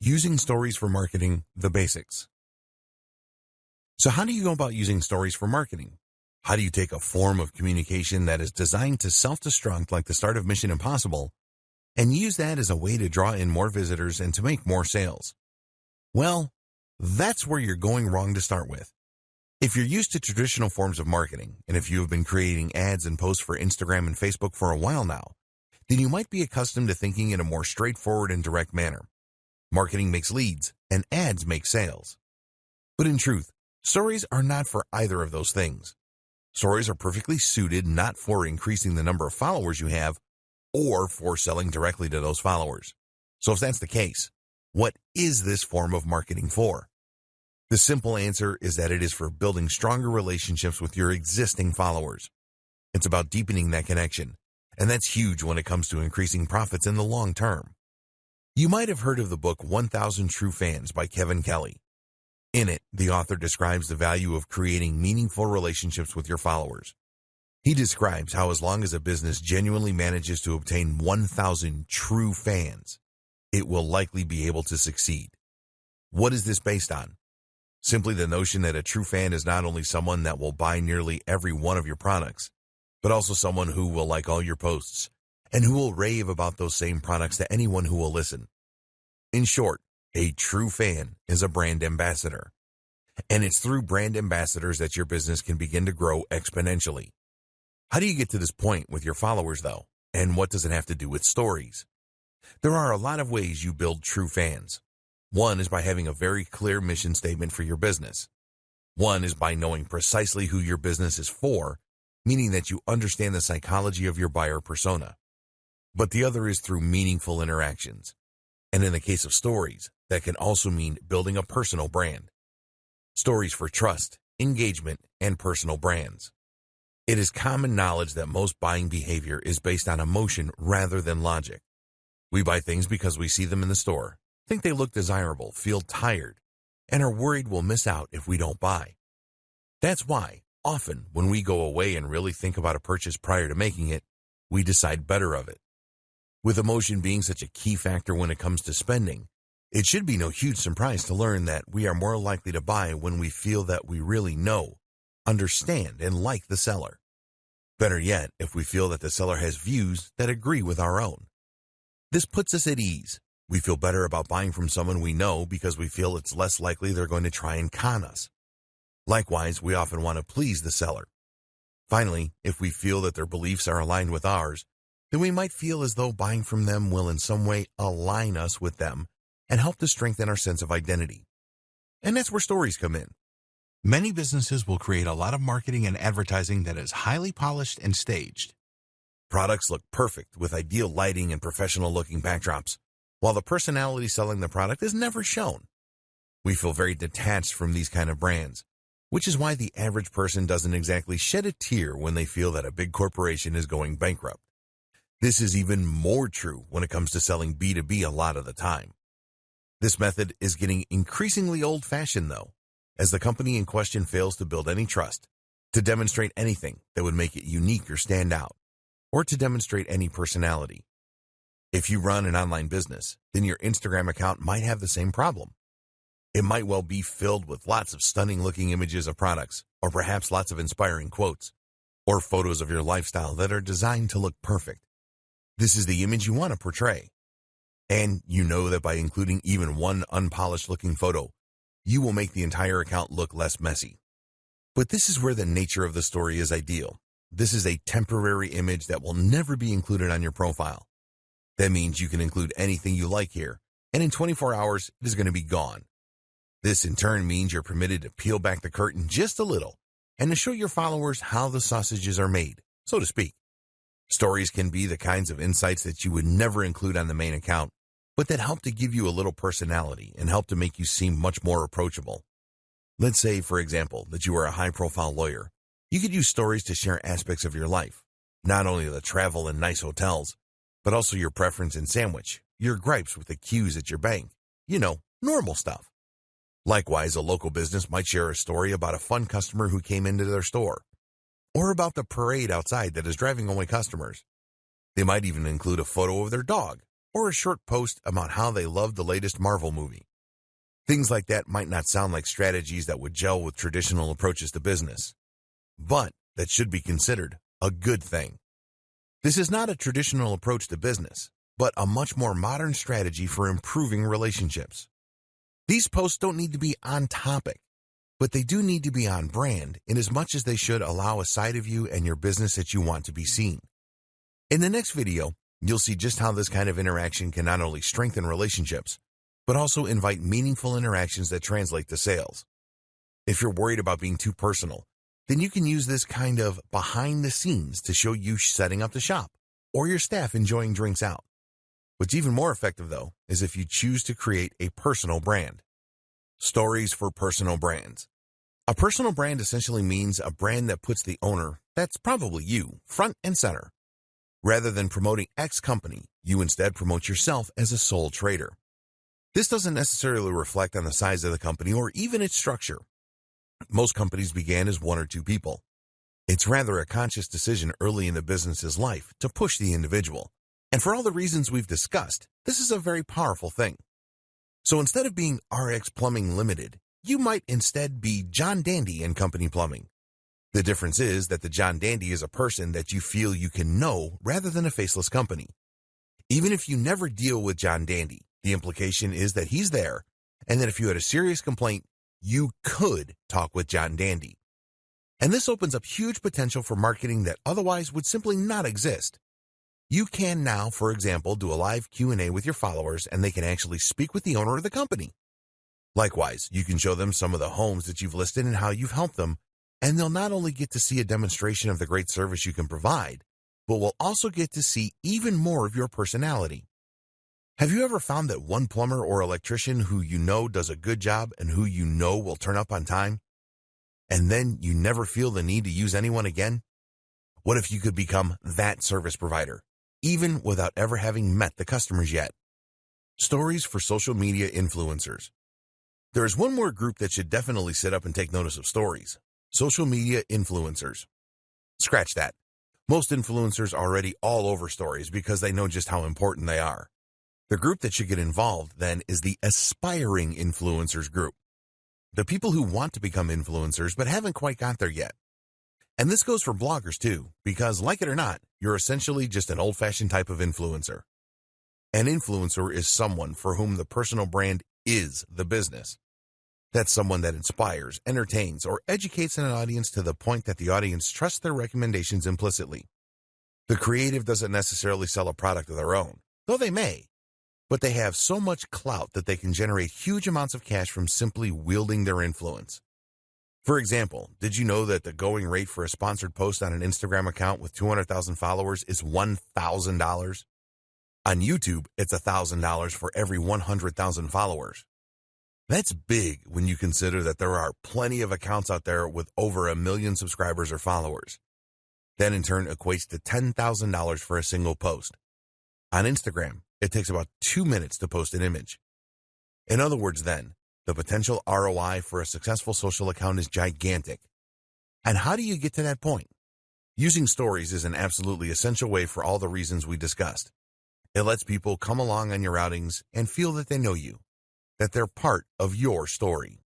Using stories for marketing, the basics. So how do you go about using stories for marketing? How do you take a form of communication that is designed to self-destruct like the start of Mission Impossible and use that as a way to draw in more visitors and to make more sales? Well, that's where you're going wrong to start with. If you're used to traditional forms of marketing, and if you have been creating ads and posts for Instagram and Facebook for a while now, then you might be accustomed to thinking in a more straightforward and direct manner. Marketing makes leads, and ads make sales. But in truth, stories are not for either of those things. Stories are perfectly suited not for increasing the number of followers you have or for selling directly to those followers. So if that's the case, what is this form of marketing for? The simple answer is that it is for building stronger relationships with your existing followers. It's about deepening that connection, and that's huge when it comes to increasing profits in the long term. You might have heard of the book 1,000 True Fans by Kevin Kelly. In it, the author describes the value of creating meaningful relationships with your followers. He describes how as long as a business genuinely manages to obtain 1,000 true fans, it will likely be able to succeed. What is this based on? Simply the notion that a true fan is not only someone that will buy nearly every one of your products, but also someone who will like all your posts and who will rave about those same products to anyone who will listen. In short, a true fan is a brand ambassador. And it's through brand ambassadors that your business can begin to grow exponentially. How do you get to this point with your followers, though? And what does it have to do with stories? There are a lot of ways you build true fans. One is by having a very clear mission statement for your business. One is by knowing precisely who your business is for, meaning that you understand the psychology of your buyer persona. But the other is through meaningful interactions. And in the case of stories, that can also mean building a personal brand. Stories for trust, engagement, and personal brands. It is common knowledge that most buying behavior is based on emotion rather than logic. We buy things because we see them in the store, think they look desirable, feel tired, and are worried we'll miss out if we don't buy. That's why, often, when we go away and really think about a purchase prior to making it, we decide better of it. With emotion being such a key factor when it comes to spending, it should be no huge surprise to learn that we are more likely to buy when we feel that we really know, understand, and like the seller. Better yet, if we feel that the seller has views that agree with our own. This puts us at ease. We feel better about buying from someone we know because we feel it's less likely they're going to try and con us. Likewise, we often want to please the seller. Finally, if we feel that their beliefs are aligned with ours, then we might feel as though buying from them will in some way align us with them and help to strengthen our sense of identity. And that's where stories come in. Many businesses will create a lot of marketing and advertising that is highly polished and staged. Products look perfect with ideal lighting and professional-looking backdrops, while the personality selling the product is never shown. We feel very detached from these kind of brands, which is why the average person doesn't exactly shed a tear when they feel that a big corporation is going bankrupt. This is even more true when it comes to selling B2B a lot of the time. This method is getting increasingly old-fashioned, though, as the company in question fails to build any trust, to demonstrate anything that would make it unique or stand out, or to demonstrate any personality. If you run an online business, then your Instagram account might have the same problem. It might well be filled with lots of stunning-looking images of products, or perhaps lots of inspiring quotes, or photos of your lifestyle that are designed to look perfect. This is the image you want to portray. And you know that by including even one unpolished-looking photo, you will make the entire account look less messy. But this is where the nature of the story is ideal. This is a temporary image that will never be included on your profile. That means you can include anything you like here, and in 24 hours, it is going to be gone. This in turn means you're permitted to peel back the curtain just a little and to show your followers how the sausages are made, so to speak. Stories can be the kinds of insights that you would never include on the main account, but that help to give you a little personality and help to make you seem much more approachable. Let's say, for example, that you are a high-profile lawyer. You could use stories to share aspects of your life, not only the travel and nice hotels, but also your preference in sandwich, your gripes with the queues at your bank, normal stuff. Likewise, a local business might share a story about a fun customer who came into their store, or about the parade outside that is driving away customers. They might even include a photo of their dog, or a short post about how they love the latest Marvel movie. Things like that might not sound like strategies that would gel with traditional approaches to business, but that should be considered a good thing. This is not a traditional approach to business, but a much more modern strategy for improving relationships. These posts don't need to be on topic, but they do need to be on brand in as much as they should allow a side of you and your business that you want to be seen. In the next video, you'll see just how this kind of interaction can not only strengthen relationships, but also invite meaningful interactions that translate to sales. If you're worried about being too personal, then you can use this kind of behind the scenes to show you setting up the shop or your staff enjoying drinks out. What's even more effective, though, is if you choose to create a personal brand. Stories for personal brands. A personal brand essentially means a brand that puts the owner, that's probably you, front and center. Rather than promoting X company, you instead promote yourself as a sole trader. This doesn't necessarily reflect on the size of the company or even its structure. Most companies began as one or two people. It's rather a conscious decision early in the business's life to push the individual. And for all the reasons we've discussed, this is a very powerful thing. So instead of being RX Plumbing Limited, you might instead be John Dandy and Company Plumbing. The difference is that the John Dandy is a person that you feel you can know rather than a faceless company. Even if you never deal with John Dandy, the implication is that he's there, and that if you had a serious complaint, you could talk with John Dandy. And this opens up huge potential for marketing that otherwise would simply not exist. You can now, for example, do a live Q&A with your followers, and they can actually speak with the owner of the company. Likewise, you can show them some of the homes that you've listed and how you've helped them, and they'll not only get to see a demonstration of the great service you can provide, but will also get to see even more of your personality. Have you ever found that one plumber or electrician who you know does a good job and who you know will turn up on time, and then you never feel the need to use anyone again? What if you could become that service provider, even without ever having met the customers yet? Stories for social media influencers. There is one more group that should definitely sit up and take notice of stories. Social media influencers. Scratch that. Most influencers are already all over stories because they know just how important they are. The group that should get involved, then, is the aspiring influencers group. The people who want to become influencers but haven't quite got there yet. And this goes for bloggers too, because like it or not, you're essentially just an old-fashioned type of influencer. An influencer is someone for whom the personal brand is the business. That's someone that inspires, entertains, or educates an audience to the point that the audience trusts their recommendations implicitly. The creative doesn't necessarily sell a product of their own, though they may, but they have so much clout that they can generate huge amounts of cash from simply wielding their influence. For example, did you know that the going rate for a sponsored post on an Instagram account with 200,000 followers is $1,000? On YouTube, it's $1,000 for every 100,000 followers. That's big when you consider that there are plenty of accounts out there with over 1 million subscribers or followers. That in turn equates to $10,000 for a single post. On Instagram, it takes about 2 minutes to post an image. In other words, then, the potential ROI for a successful social account is gigantic. And how do you get to that point? Using stories is an absolutely essential way for all the reasons we discussed. It lets people come along on your outings and feel that they know you, that they're part of your story.